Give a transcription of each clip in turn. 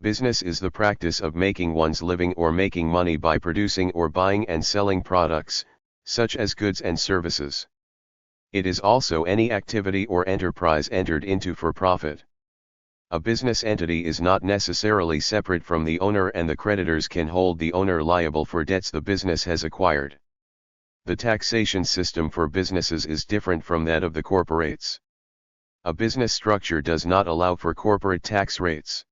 Business is the practice of making one's living or making money by producing or buying and selling products, such as goods and services. It is also any activity or enterprise entered into for profit. A business entity is not necessarily separate from the owner, and the creditors can hold the owner liable for debts the business has acquired. The taxation system for businesses is different from that of the corporates. A business structure does not allow for corporate tax rates.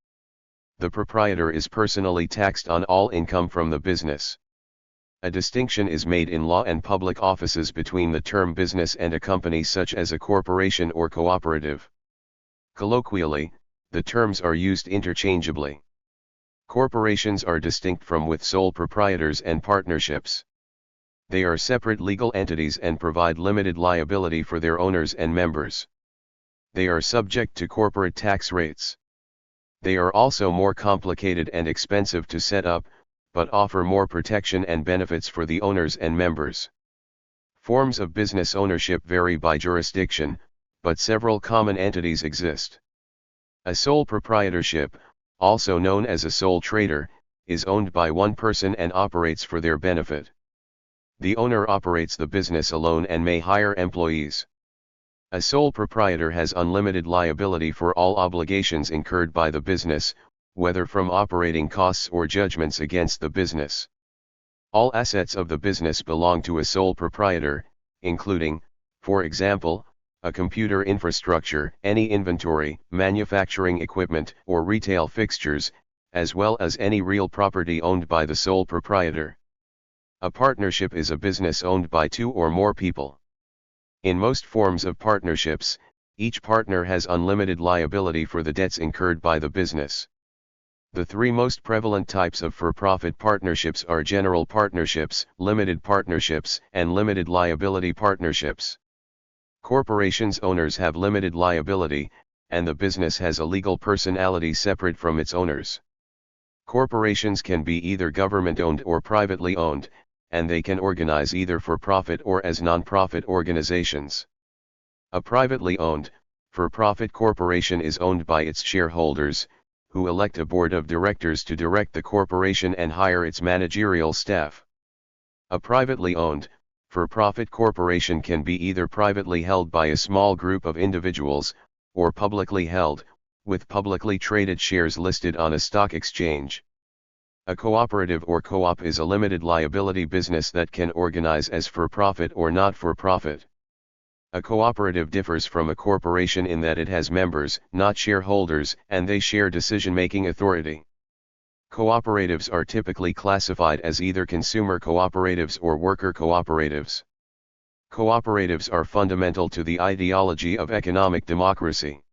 The proprietor is personally taxed on all income from the business. A distinction is made in law and public offices between the term business and a company, such as a corporation or cooperative. Colloquially, the terms are used interchangeably. Corporations are distinct from with sole proprietors and partnerships. They are separate legal entities and provide limited liability for their owners and members. They are subject to corporate tax rates. They are also more complicated and expensive to set up, but offer more protection and benefits for the owners and members. Forms of business ownership vary by jurisdiction, but several common entities exist. A sole proprietorship, also known as a sole trader, is owned by one person and operates for their benefit. The owner operates the business alone and may hire employees. A sole proprietor has unlimited liability for all obligations incurred by the business, whether from operating costs or judgments against the business. All assets of the business belong to a sole proprietor, including, for example, a computer infrastructure, any inventory, manufacturing equipment, or retail fixtures, as well as any real property owned by the sole proprietor. A partnership is a business owned by two or more people. In most forms of partnerships, each partner has unlimited liability for the debts incurred by the business. The three most prevalent types of for-profit partnerships are general partnerships, limited partnerships, and limited liability partnerships. Corporations' owners have limited liability, and the business has a legal personality separate from its owners. Corporations can be either government-owned or privately owned, and they can organize either for profit or as non-profit organizations. A privately owned, for-profit corporation is owned by its shareholders, who elect a board of directors to direct the corporation and hire its managerial staff. A privately owned, for-profit corporation can be either privately held by a small group of individuals, or publicly held, with publicly traded shares listed on a stock exchange. A cooperative or co-op is a limited liability business that can organize as for-profit or not-for-profit. A cooperative differs from a corporation in that it has members, not shareholders, and they share decision-making authority. Cooperatives are typically classified as either consumer cooperatives or worker cooperatives. Cooperatives are fundamental to the ideology of economic democracy.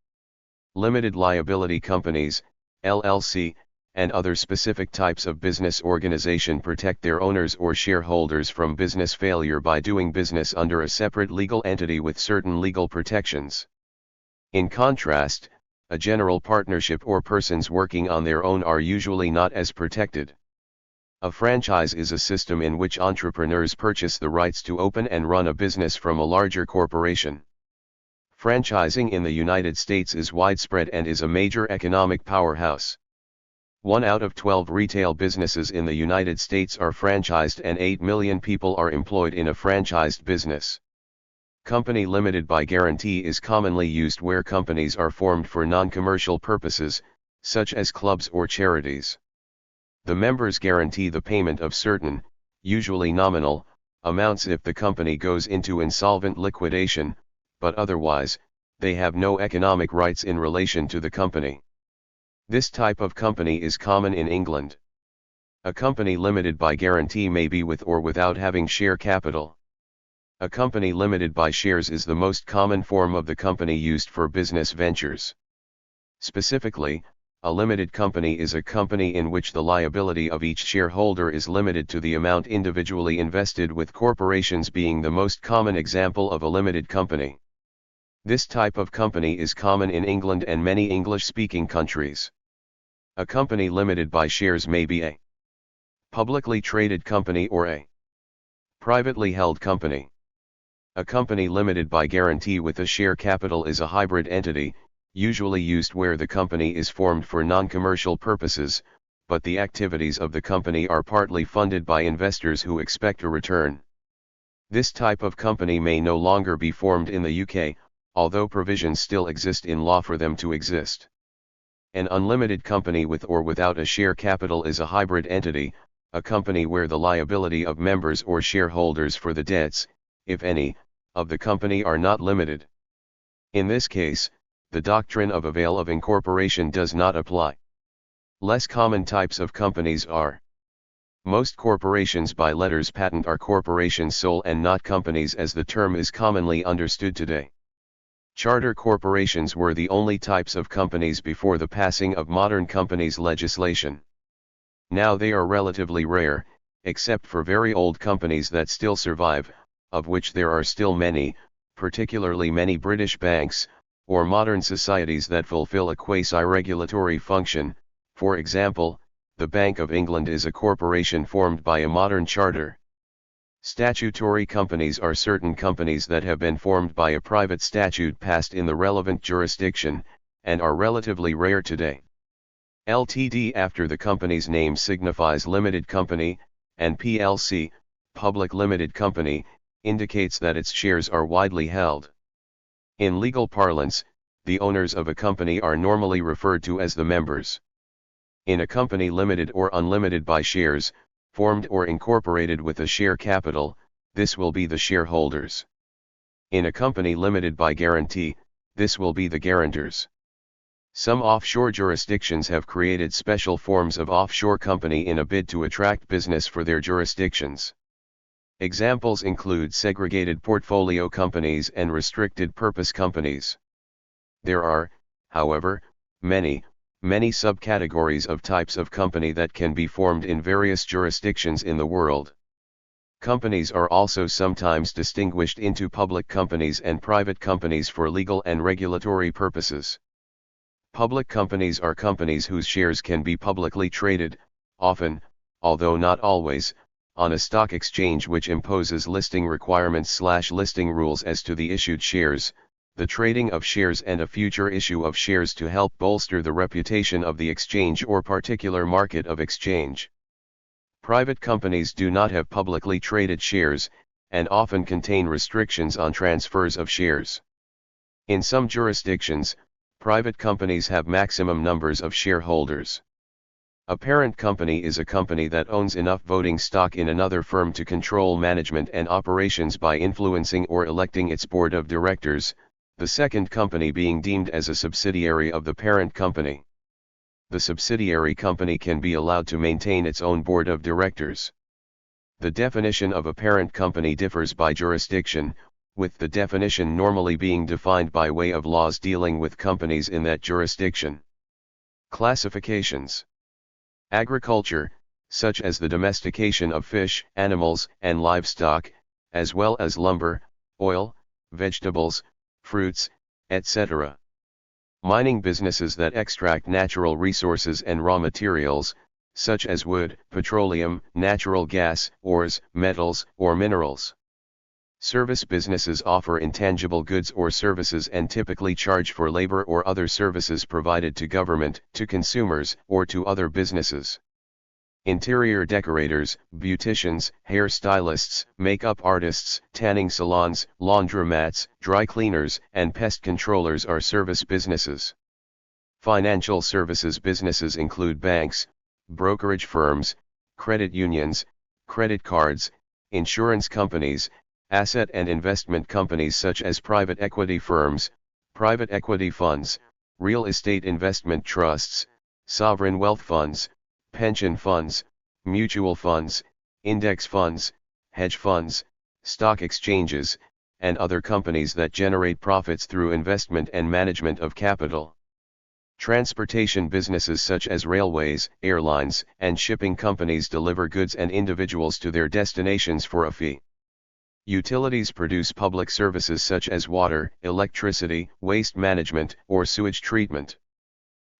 Limited liability companies, LLC, and other specific types of business organization protect their owners or shareholders from business failure by doing business under a separate legal entity with certain legal protections. In contrast, a general partnership or persons working on their own are usually not as protected. A franchise is a system in which entrepreneurs purchase the rights to open and run a business from a larger corporation. Franchising in the United States is widespread and is a major economic powerhouse. 1 out of 12 retail businesses in the United States are franchised, and 8 million people are employed in a franchised business. Company limited by guarantee is commonly used where companies are formed for non-commercial purposes, such as clubs or charities. The members guarantee the payment of certain, usually nominal, amounts if the company goes into insolvent liquidation, but otherwise, they have no economic rights in relation to the company. This type of company is common in England. A company limited by guarantee may be with or without having share capital. A company limited by shares is the most common form of the company used for business ventures. Specifically, a limited company is a company in which the liability of each shareholder is limited to the amount individually invested, with corporations being the most common example of a limited company. This type of company is common in England and many English-speaking countries. A company limited by shares may be a publicly traded company or a privately held company. A company limited by guarantee with a share capital is a hybrid entity, usually used where the company is formed for non-commercial purposes, but the activities of the company are partly funded by investors who expect a return. This type of company may no longer be formed in the UK, although provisions still exist in law for them to exist. An unlimited company with or without a share capital is a hybrid entity, a company where the liability of members or shareholders for the debts, if any, of the company are not limited. In this case, the doctrine of avail of incorporation does not apply. Less common types of companies are: most corporations by letters patent are corporations sole and not companies as the term is commonly understood today. Charter corporations were the only types of companies before the passing of modern companies legislation. Now they are relatively rare, except for very old companies that still survive, of which there are still many, particularly many British banks, or modern societies that fulfill a quasi-regulatory function. For example, the Bank of England is a corporation formed by a modern charter. Statutory companies are certain companies that have been formed by a private statute passed in the relevant jurisdiction, and are relatively rare today. Ltd after the company's name signifies limited company, and plc, public limited company, indicates that its shares are widely held. In legal parlance, the owners of a company are normally referred to as the members. In a company limited or unlimited by shares, formed or incorporated with a share capital, this will be the shareholders. In a company limited by guarantee, this will be the guarantors. Some offshore jurisdictions have created special forms of offshore company in a bid to attract business for their jurisdictions. Examples include segregated portfolio companies and restricted purpose companies. There are, however, many subcategories of types of company that can be formed in various jurisdictions in the world. Companies are also sometimes distinguished into public companies and private companies for legal and regulatory purposes. Public companies are companies whose shares can be publicly traded, often, although not always, on a stock exchange which imposes listing requirements/listing rules as to the issued shares, the trading of shares and a future issue of shares to help bolster the reputation of the exchange or particular market of exchange. Private companies do not have publicly traded shares, and often contain restrictions on transfers of shares. In some jurisdictions, private companies have maximum numbers of shareholders. A parent company is a company that owns enough voting stock in another firm to control management and operations by influencing or electing its board of directors, the second company being deemed as a subsidiary of the parent company. The subsidiary company can be allowed to maintain its own board of directors. The definition of a parent company differs by jurisdiction, with the definition normally being defined by way of laws dealing with companies in that jurisdiction. Classifications: agriculture, such as the domestication of fish, animals, and livestock, as well as lumber, oil, vegetables, fruits, etc. Mining businesses that extract natural resources and raw materials, such as wood, petroleum, natural gas, ores, metals, or minerals. Service businesses offer intangible goods or services and typically charge for labor or other services provided to government, to consumers, or to other businesses. Interior decorators, beauticians, hairstylists, makeup artists, tanning salons, laundromats, dry cleaners, and pest controllers are service businesses. Financial services businesses include banks, brokerage firms, credit unions, credit cards, insurance companies, asset and investment companies such as private equity firms, private equity funds, real estate investment trusts, sovereign wealth funds, pension funds, mutual funds, index funds, hedge funds, stock exchanges, and other companies that generate profits through investment and management of capital. Transportation businesses such as railways, airlines, and shipping companies deliver goods and individuals to their destinations for a fee. Utilities produce public services such as water, electricity, waste management, or sewage treatment.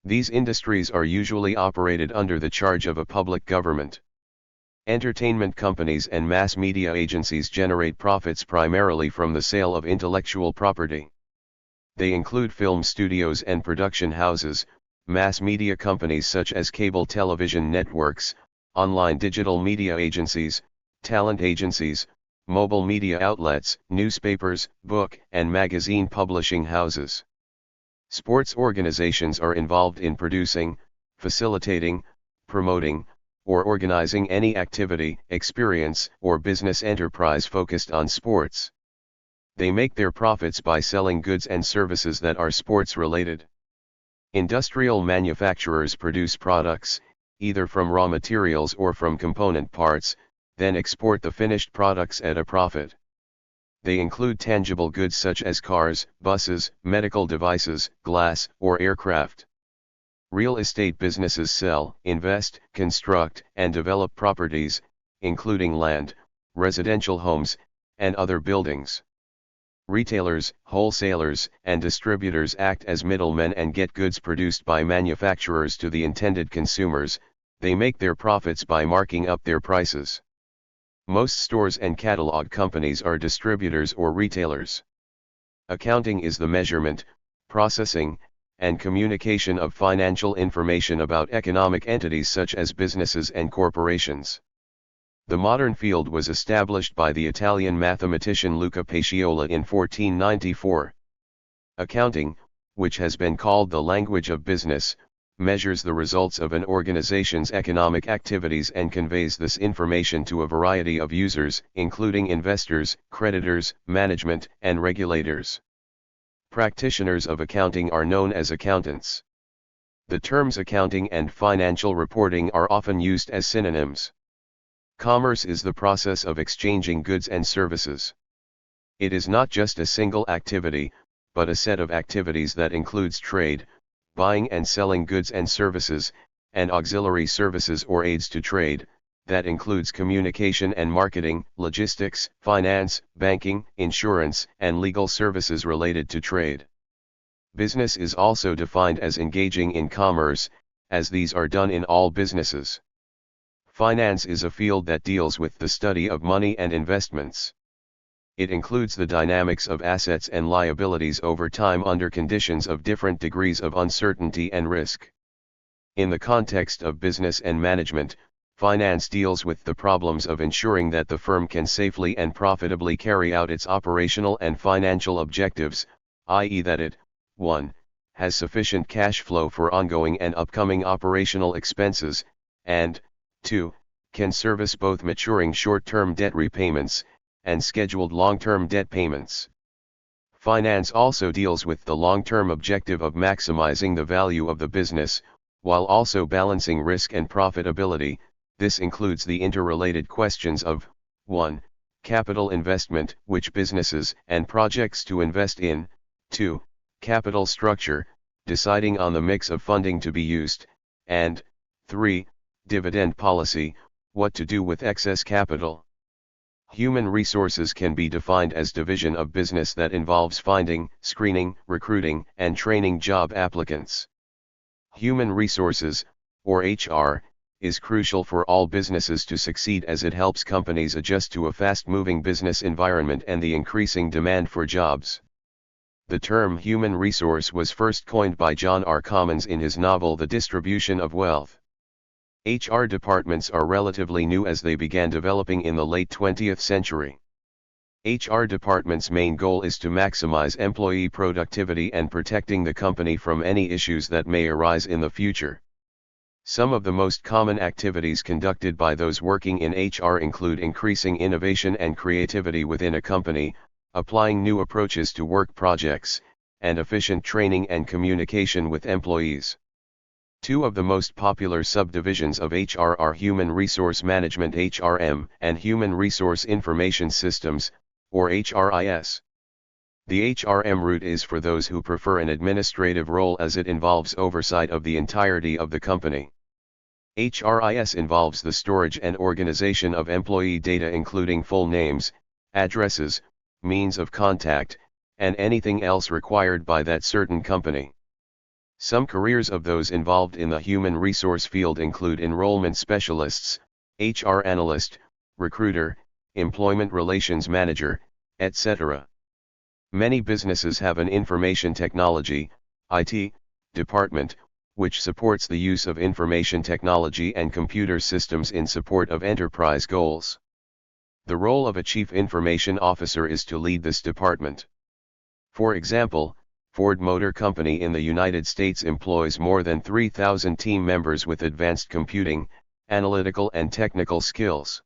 These industries are usually operated under the charge of a public government. Entertainment companies and mass media agencies generate profits primarily from the sale of intellectual property. They include film studios and production houses, mass media companies such as cable television networks, online digital media agencies, talent agencies, mobile media outlets, newspapers, book and magazine publishing houses. Sports organizations are involved in producing, facilitating, promoting, or organizing any activity, experience, or business enterprise focused on sports. They make their profits by selling goods and services that are sports related. Industrial manufacturers produce products, either from raw materials or from component parts, then export the finished products at a profit. They include tangible goods such as cars, buses, medical devices, glass, or aircraft. Real estate businesses sell, invest, construct, and develop properties, including land, residential homes, and other buildings. Retailers, wholesalers, and distributors act as middlemen and get goods produced by manufacturers to the intended consumers. They make their profits by marking up their prices. Most stores and catalog companies are distributors or retailers. Accounting is the measurement, processing, and communication of financial information about economic entities such as businesses and corporations. The modern field was established by the Italian mathematician Luca Pacioli in 1494. Accounting, which has been called the language of business, measures the results of an organization's economic activities and conveys this information to a variety of users, including investors, creditors, management, and regulators. Practitioners of accounting are known as accountants. The terms accounting and financial reporting are often used as synonyms. Commerce is the process of exchanging goods and services. It is not just a single activity, but a set of activities that includes trade, buying and selling goods and services, and auxiliary services or aids to trade, that includes communication and marketing, logistics, finance, banking, insurance, and legal services related to trade. Business is also defined as engaging in commerce, as these are done in all businesses. Finance is a field that deals with the study of money and investments. It includes the dynamics of assets and liabilities over time under conditions of different degrees of uncertainty and risk. In the context of business and management, finance deals with the problems of ensuring that the firm can safely and profitably carry out its operational and financial objectives, i.e. that it, 1. has sufficient cash flow for ongoing and upcoming operational expenses, and, 2. can service both maturing short-term debt repayments, and scheduled long-term debt payments. Finance also deals with the long-term objective of maximizing the value of the business, while also balancing risk and profitability. This includes the interrelated questions of 1. Capital investment, which businesses and projects to invest in, 2. Capital structure, deciding on the mix of funding to be used, and 3. Dividend policy, what to do with excess capital. Human resources can be defined as division of business that involves finding, screening, recruiting, and training job applicants. Human resources, or HR, is crucial for all businesses to succeed as it helps companies adjust to a fast-moving business environment and the increasing demand for jobs. The term human resource was first coined by John R. Commons in his novel The Distribution of Wealth. HR departments are relatively new as they began developing in the late 20th century. HR departments' main goal is to maximize employee productivity and protecting the company from any issues that may arise in the future. Some of the most common activities conducted by those working in HR include increasing innovation and creativity within a company, applying new approaches to work projects, and efficient training and communication with employees. Two of the most popular subdivisions of HR are Human Resource Management (HRM) and Human Resource Information Systems, or HRIS. The HRM route is for those who prefer an administrative role as it involves oversight of the entirety of the company. HRIS involves the storage and organization of employee data including full names, addresses, means of contact, and anything else required by that certain company. Some careers of those involved in the human resource field include enrollment specialists, HR analyst, recruiter, employment relations manager, etc. Many businesses have an information technology, IT, department, which supports the use of information technology and computer systems in support of enterprise goals. The role of a Chief Information Officer is to lead this department. For example, Ford Motor Company in the United States employs more than 3,000 team members with advanced computing, analytical and technical skills.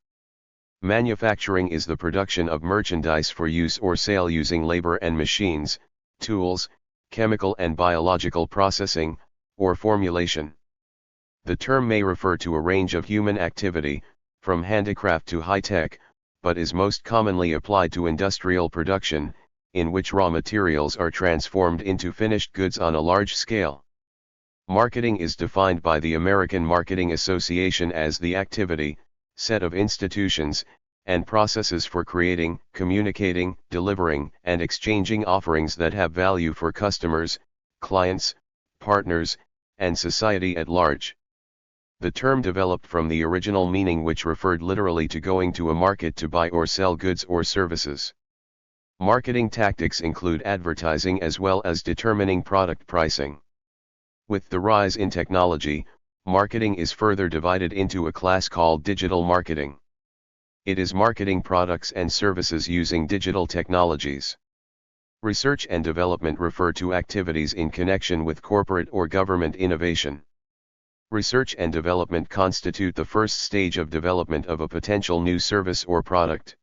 Manufacturing is the production of merchandise for use or sale using labor and machines, tools, chemical and biological processing, or formulation. The term may refer to a range of human activity, from handicraft to high-tech, but is most commonly applied to industrial production, in which raw materials are transformed into finished goods on a large scale. Marketing is defined by the American Marketing Association as the activity, set of institutions, and processes for creating, communicating, delivering, and exchanging offerings that have value for customers, clients, partners, and society at large. The term developed from the original meaning, which referred literally to going to a market to buy or sell goods or services. Marketing tactics include advertising as well as determining product pricing. With the rise in technology, marketing is further divided into a class called digital marketing. It is marketing products and services using digital technologies. Research and development refer to activities in connection with corporate or government innovation. Research and development constitute the first stage of development of a potential new service or product.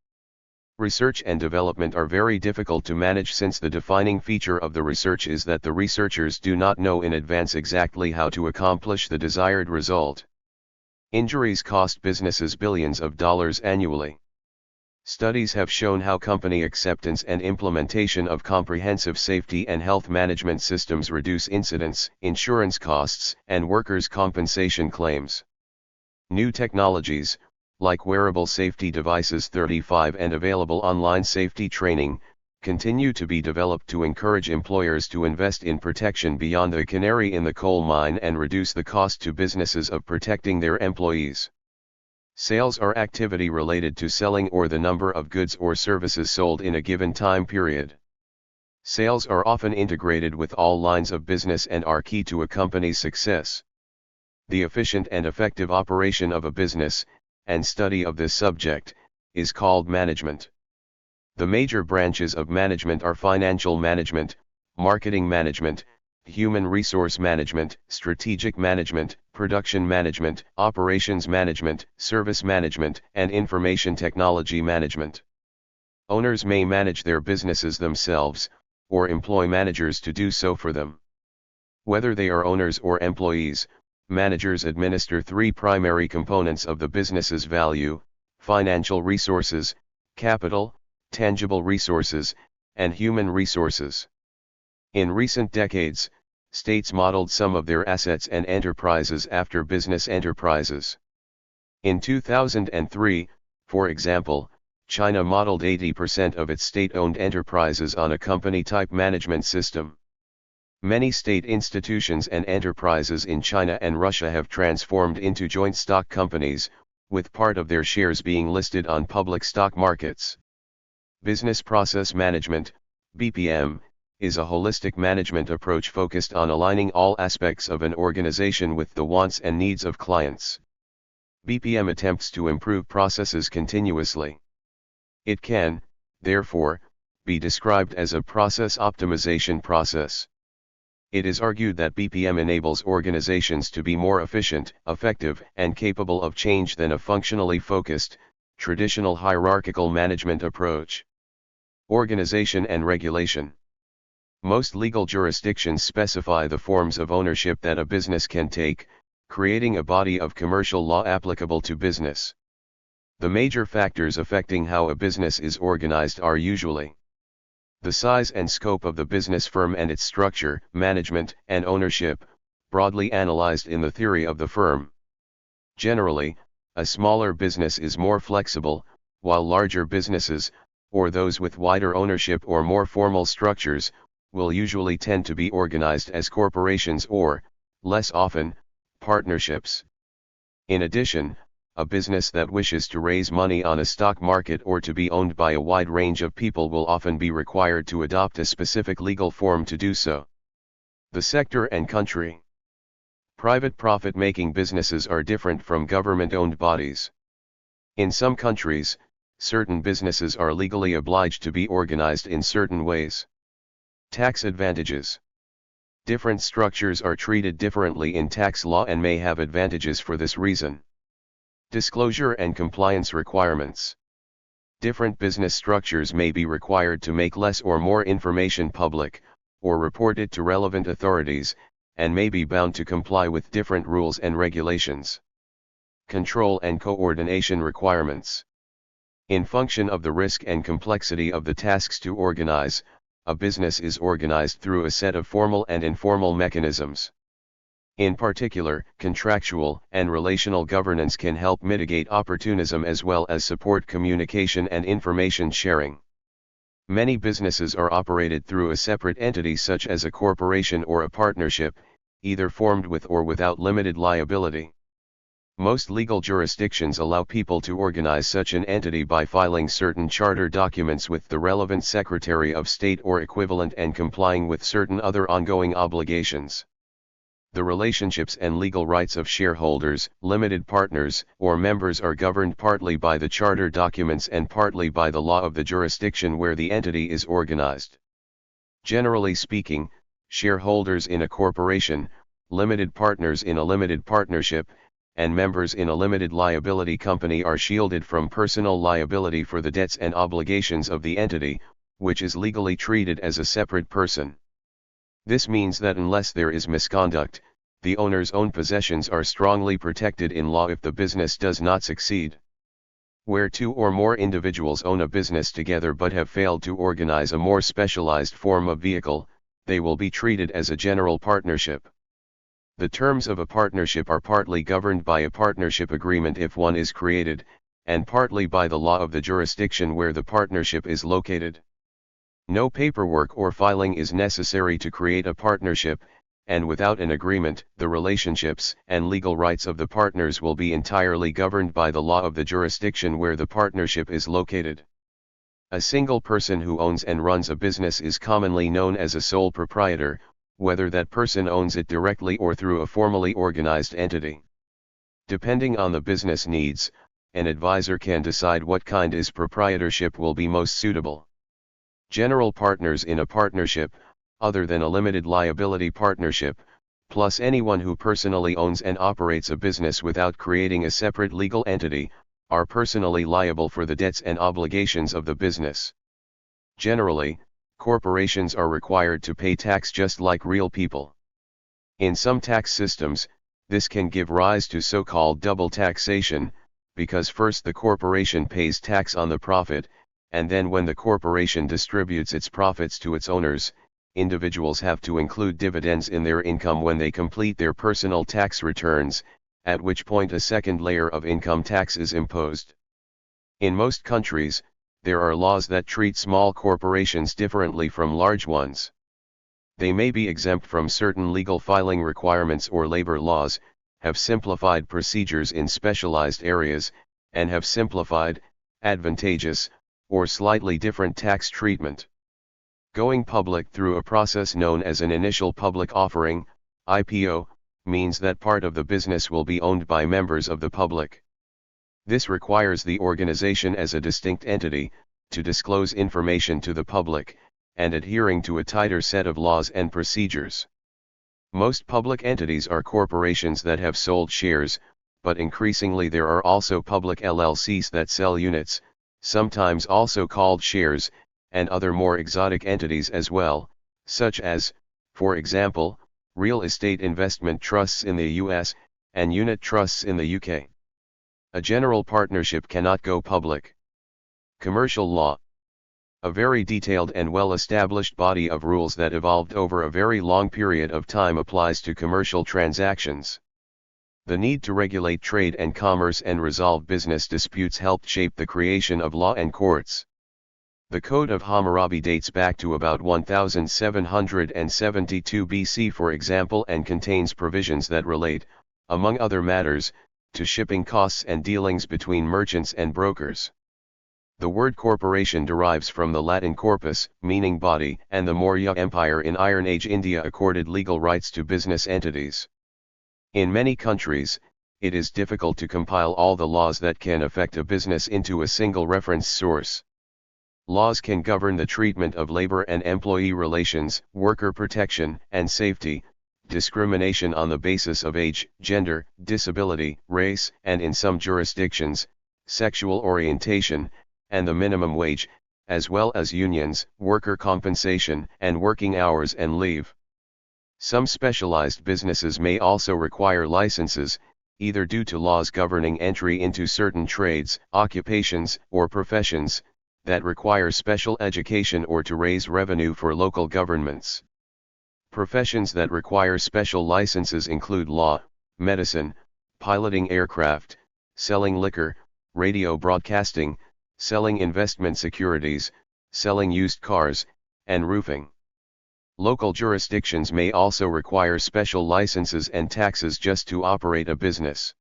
Research and development are very difficult to manage since the defining feature of the research is that the researchers do not know in advance exactly how to accomplish the desired result. Injuries cost businesses billions of dollars annually. Studies have shown how company acceptance and implementation of comprehensive safety and health management systems reduce incidents, insurance costs, and workers' compensation claims. New technologies, like wearable safety devices 35 and available online safety training, continue to be developed to encourage employers to invest in protection beyond the canary in the coal mine and reduce the cost to businesses of protecting their employees. Sales are activity related to selling or the number of goods or services sold in a given time period. Sales are often integrated with all lines of business and are key to a company's success. The efficient and effective operation of a business, and study of this subject, is called management. The major branches of management are financial management, marketing management, human resource management, strategic management, production management, operations management, service management, and information technology management. Owners may manage their businesses themselves, or employ managers to do so for them. Whether they are owners or employees, managers administer three primary components of the business's value: financial resources, capital, tangible resources, and human resources. In recent decades, states modeled some of their assets and enterprises after business enterprises. In 2003, for example, China modeled 80% of its state-owned enterprises on a company-type management system. Many state institutions and enterprises in China and Russia have transformed into joint stock companies, with part of their shares being listed on public stock markets. Business Process Management, BPM, is a holistic management approach focused on aligning all aspects of an organization with the wants and needs of clients. BPM attempts to improve processes continuously. It can, therefore, be described as a process optimization process. It is argued that BPM enables organizations to be more efficient, effective, and capable of change than a functionally focused, traditional hierarchical management approach. Organization and regulation. Most legal jurisdictions specify the forms of ownership that a business can take, creating a body of commercial law applicable to business. The major factors affecting how a business is organized are usually the size and scope of the business firm and its structure, management, and ownership, broadly analyzed in the theory of the firm. Generally, a smaller business is more flexible, while larger businesses, or those with wider ownership or more formal structures, will usually tend to be organized as corporations or, less often, partnerships. In addition, A business that wishes to raise money on a stock market or to be owned by a wide range of people will often be required to adopt a specific legal form to do so. The sector and country. Private profit-making businesses are different from government-owned bodies. In some countries, certain businesses are legally obliged to be organized in certain ways. Tax advantages. Different structures are treated differently in tax law and may have advantages for this reason. Disclosure and compliance requirements. Different business structures may be required to make less or more information public, or report it to relevant authorities, and may be bound to comply with different rules and regulations. Control and coordination requirements. In function of the risk and complexity of the tasks to organize, a business is organized through a set of formal and informal mechanisms. In particular, contractual and relational governance can help mitigate opportunism as well as support communication and information sharing. Many businesses are operated through a separate entity such as a corporation or a partnership, either formed with or without limited liability. Most legal jurisdictions allow people to organize such an entity by filing certain charter documents with the relevant Secretary of State or equivalent and complying with certain other ongoing obligations. The relationships and legal rights of shareholders, limited partners, or members are governed partly by the charter documents and partly by the law of the jurisdiction where the entity is organized. Generally speaking, shareholders in a corporation, limited partners in a limited partnership, and members in a limited liability company are shielded from personal liability for the debts and obligations of the entity, which is legally treated as a separate person. This means that unless there is misconduct, the owner's own possessions are strongly protected in law if the business does not succeed. Where two or more individuals own a business together but have failed to organize a more specialized form of vehicle, they will be treated as a general partnership. The terms of a partnership are partly governed by a partnership agreement if one is created, and partly by the law of the jurisdiction where the partnership is located. No paperwork or filing is necessary to create a partnership, and without an agreement, the relationships and legal rights of the partners will be entirely governed by the law of the jurisdiction where the partnership is located. A single person who owns and runs a business is commonly known as a sole proprietor, whether that person owns it directly or through a formally organized entity. Depending on the business needs, an advisor can decide what kind of proprietorship will be most suitable. General partners in a partnership, other than a limited liability partnership, plus anyone who personally owns and operates a business without creating a separate legal entity, are personally liable for the debts and obligations of the business. Generally, corporations are required to pay tax just like real people. In some tax systems, this can give rise to so-called double taxation, because first the corporation pays tax on the profit, and then when the corporation distributes its profits to its owners, individuals have to include dividends in their income when they complete their personal tax returns, at which point a second layer of income tax is imposed. In most countries, there are laws that treat small corporations differently from large ones. They may be exempt from certain legal filing requirements or labor laws, have simplified procedures in specialized areas, and have simplified, advantageous, or slightly different tax treatment. Going public through a process known as an initial public offering, IPO, means that part of the business will be owned by members of the public. This requires the organization as a distinct entity, to disclose information to the public, and adhering to a tighter set of laws and procedures. Most public entities are corporations that have sold shares, but increasingly there are also public LLCs that sell units, sometimes also called shares, and other more exotic entities as well, such as, for example, real estate investment trusts in the US, and unit trusts in the UK. A general partnership cannot go public. Commercial law. A very detailed and well-established body of rules that evolved over a very long period of time applies to commercial transactions. The need to regulate trade and commerce and resolve business disputes helped shape the creation of law and courts. The Code of Hammurabi dates back to about 1772 BC for example and contains provisions that relate, among other matters, to shipping costs and dealings between merchants and brokers. The word corporation derives from the Latin corpus, meaning body, and the Maurya Empire in Iron Age India accorded legal rights to business entities. In many countries, it is difficult to compile all the laws that can affect a business into a single reference source. Laws can govern the treatment of labor and employee relations, worker protection and safety, discrimination on the basis of age, gender, disability, race, and in some jurisdictions, sexual orientation, and the minimum wage, as well as unions, worker compensation, and working hours and leave. Some specialized businesses may also require licenses, either due to laws governing entry into certain trades, occupations, or professions, that require special education or to raise revenue for local governments. Professions that require special licenses include law, medicine, piloting aircraft, selling liquor, radio broadcasting, selling investment securities, selling used cars, and roofing. Local jurisdictions may also require special licenses and taxes just to operate a business.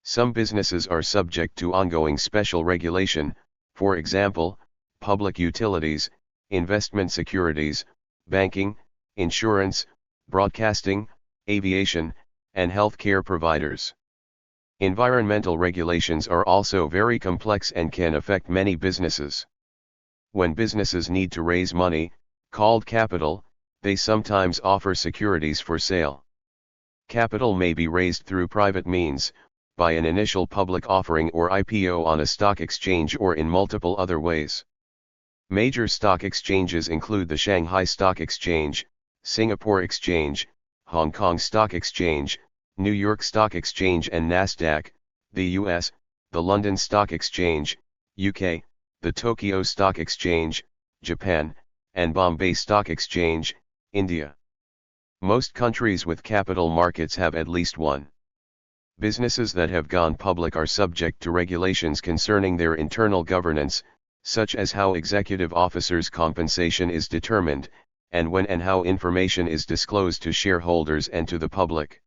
Some businesses are subject to ongoing special regulation, for example, public utilities, investment securities, banking, insurance, broadcasting, aviation, and healthcare providers. Environmental regulations are also very complex and can affect many businesses. When businesses need to raise money, called capital, they sometimes offer securities for sale. Capital may be raised through private means, by an initial public offering or IPO on a stock exchange or in multiple other ways. Major stock exchanges include the Shanghai Stock Exchange, Singapore Exchange, Hong Kong Stock Exchange, New York Stock Exchange and Nasdaq, the US, the London Stock Exchange, UK, the Tokyo Stock Exchange, Japan, and Bombay Stock Exchange, India. Most countries with capital markets have at least one. Businesses that have gone public are subject to regulations concerning their internal governance, such as how executive officers' compensation is determined, and when and how information is disclosed to shareholders and to the public.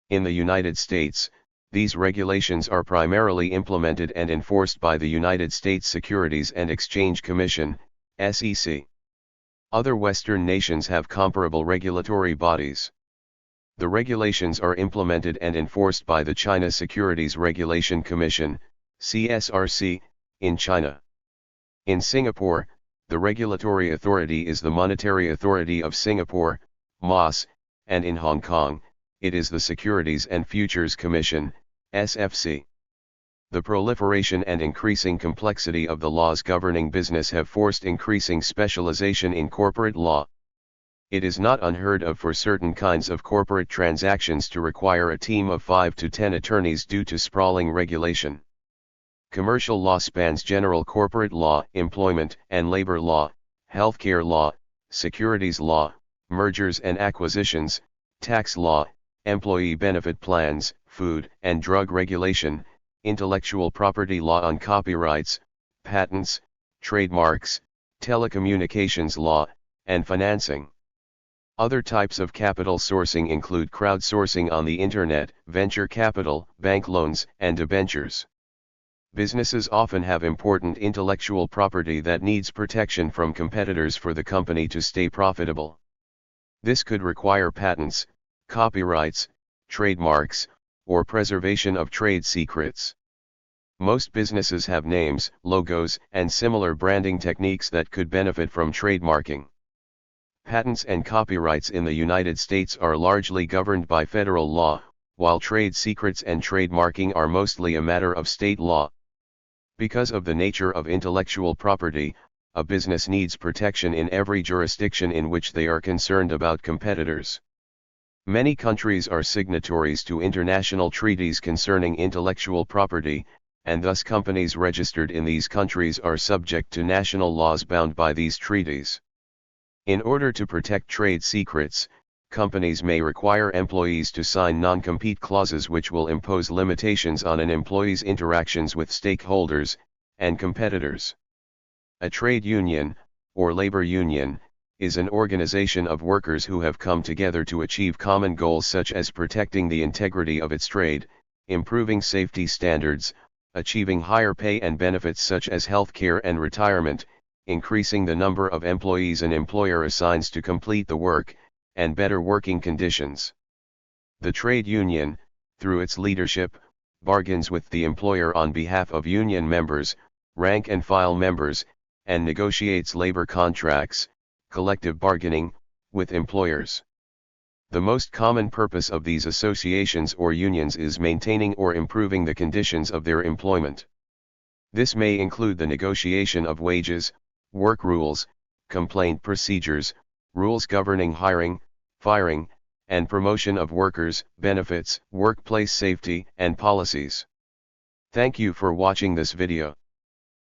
In the United States, these regulations are primarily implemented and enforced by the United States Securities and Exchange Commission, SEC. Other Western nations have comparable regulatory bodies. The regulations are implemented and enforced by the China Securities Regulation Commission, CSRC, in China. In Singapore, the regulatory authority is the Monetary Authority of Singapore, MAS, and in Hong Kong, it is the Securities and Futures Commission, SFC. The proliferation and increasing complexity of the laws governing business have forced increasing specialization in corporate law. It is not unheard of for certain kinds of corporate transactions to require a team of 5 to 10 attorneys due to sprawling regulation. Commercial law spans general corporate law, employment and labor law, healthcare law, securities law, mergers and acquisitions, tax law, employee benefit plans, food and drug regulation, intellectual property law on copyrights, patents, trademarks, telecommunications law, and financing. Other types of capital sourcing include crowdsourcing on the internet, venture capital, bank loans, and debentures. Businesses often have important intellectual property that needs protection from competitors for the company to stay profitable. This could require patents, copyrights, trademarks, or preservation of trade secrets. Most businesses have names, logos, and similar branding techniques that could benefit from trademarking. Patents and copyrights in the United States are largely governed by federal law, while trade secrets and trademarking are mostly a matter of state law. Because of the nature of intellectual property, a business needs protection in every jurisdiction in which they are concerned about competitors. Many countries are signatories to international treaties concerning intellectual property, and thus companies registered in these countries are subject to national laws bound by these treaties. In order to protect trade secrets, companies may require employees to sign non-compete clauses which will impose limitations on an employee's interactions with stakeholders and competitors. A trade union, or labor union, is an organization of workers who have come together to achieve common goals such as protecting the integrity of its trade, improving safety standards, achieving higher pay and benefits such as health care and retirement, increasing the number of employees an employer assigns to complete the work, and better working conditions. The trade union, through its leadership, bargains with the employer on behalf of union members, rank and file members, and negotiates labor contracts, collective bargaining, with employers. The most common purpose of these associations or unions is maintaining or improving the conditions of their employment. This may include the negotiation of wages, work rules, complaint procedures, rules governing hiring, firing, and promotion of workers, benefits, workplace safety, and policies. Thank you for watching this video.